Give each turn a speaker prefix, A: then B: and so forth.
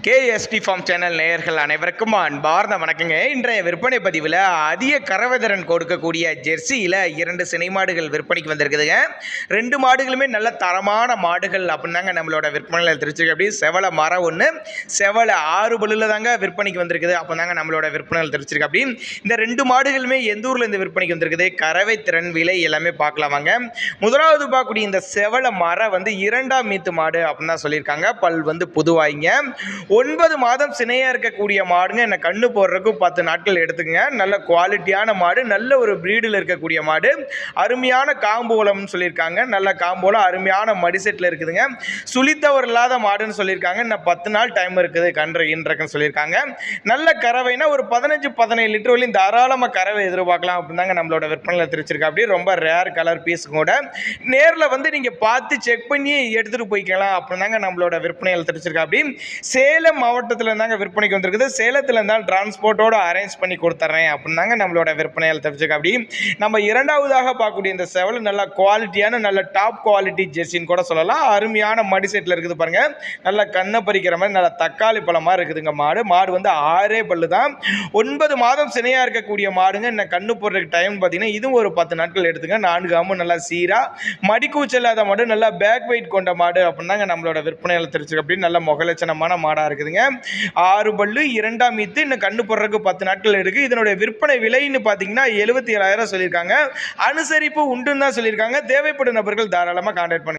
A: KST form channel நேயர்கள் அனைவருக்கும் அன்பார்ந்த வணக்கங்க. இன்றைய விற்பனை பதிவில் அதிக கறவைதிறன் கொடுக்கக்கூடிய ஜெர்சியில் 2 சினை மாடுகள் விற்பனைக்கு வந்திருக்குதுங்க. 2 மாடுகளுமே நல்ல தரமான மாடுகள் அப்படின்னு தாங்க நம்மளோட விற்பனையில் தெரிஞ்சிருக்கு. அப்படி செவலை மரம் ஒன்று, செவலை 6 பல்லில் தாங்க விற்பனைக்கு வந்திருக்குது. அப்போ தாங்க நம்மளோட விற்பனையில் தெரிஞ்சிருக்கு. அப்படி இந்த 2 மாடுகளுமே எந்த ஊரில் இந்த விற்பனைக்கு வந்திருக்குது, கறவை திறன், விலை எல்லாமே பார்க்கலாம் வாங்க. முதலாவது பார்க்கக்கூடிய இந்த செவலை மரம் வந்து 2ஆம் மீத்து மாடு அப்படின்னு தான் சொல்லியிருக்காங்க. பல் வந்து புதுவாய்ங்க. 9 மாதம் சினையாக இருக்கக்கூடிய மாடுங்க. என்ன கண்ணு போடுறதுக்கு 10 நாட்கள் எடுத்துக்கங்க. நல்ல குவாலிட்டியான மாடு, நல்ல ஒரு ப்ரீடில் இருக்கக்கூடிய மாடு, அருமையான காம்போலம்னு சொல்லியிருக்காங்க. நல்ல காம்போலம், அருமையான மடிசெட்டில் இருக்குதுங்க. சுழித்தவர் இல்லாத மாடுன்னு சொல்லியிருக்காங்க. இன்னும் 10 நாள் டைம் இருக்குது கன்று ஈன்றக்குன்னு சொல்லியிருக்காங்க. நல்ல கறவைனா ஒரு 15-17 லிட்டர் வரையும் தாராளமாக கறவை எதிர்பார்க்கலாம் அப்படின்னு தாங்க நம்மளோட விற்பனையில் தெரிச்சிருக்கா. அப்படி ரொம்ப ரேர் கலர் பீஸ் கூட நேரில் வந்து நீங்கள் பார்த்து செக் பண்ணி எடுத்துகிட்டு போய்க்கலாம் அப்படின்னு தாங்க நம்மளோட விற்பனையில் தெரிச்சிருக்கா. அப்படி சேலம் மாவட்டத்தில் இருந்தாங்க விற்பனைக்கு வந்திருக்குது. சேலத்தில் இருந்தால் டிரான்ஸ்போர்ட்டோடு அரேஞ்ச் பண்ணி கொடுத்துட்றேன் அப்படின்னு தாங்க நம்மளோட விற்பனையில் தெரிஞ்சுக்க. அப்படி நம்ம இரண்டாவதாக பார்க்கக்கூடிய இந்த செவல் நல்ல குவாலிட்டியான, நல்ல டாப் குவாலிட்டி ஜெர்சின்னு கூட சொல்லலாம். அருமையான மடி செட்டில் இருக்குது பாருங்க. நல்ல கண்ணை பறிக்கிற மாதிரி நல்ல தக்காளி பழமாக இருக்குதுங்க மாடு. மாடு வந்து 6 பல்லு தான். 9 மாதம் சினையாக இருக்கக்கூடிய மாடுங்க. என்ன கண்ணு போடுறதுக்கு டைம் பார்த்தீங்கன்னா இதுவும் ஒரு 10 நாட்கள் எடுத்துங்க. 4 காமும் நல்லா சீராக மடிக்கூச்சல் இல்லாத மாடு, நல்லா பேக் வெயிட் கொண்ட மாடு அப்படின்னு தாங்க நம்மளோட விற்பனையில் தெரிஞ்சுக்க. அப்படி நல்ல முகலட்சணமான மாடாக இருக்குதுங்க. 6 பல்லு, 2ஆம் மீத்து, இன்னும் கண்ணு போடுறதுக்கு 10 நாட்கள் இருக்கு. இதனுடைய விற்பனை விலைன்னு பார்த்தீங்கன்னா 77,000 சொல்லியிருக்காங்க. அனுசரிப்பு உண்டுன்னு தான் சொல்லியிருக்காங்க. தேவைப்படும் நபர்கள் தாராளமாக கான்டாக்ட் பண்ணுங்க.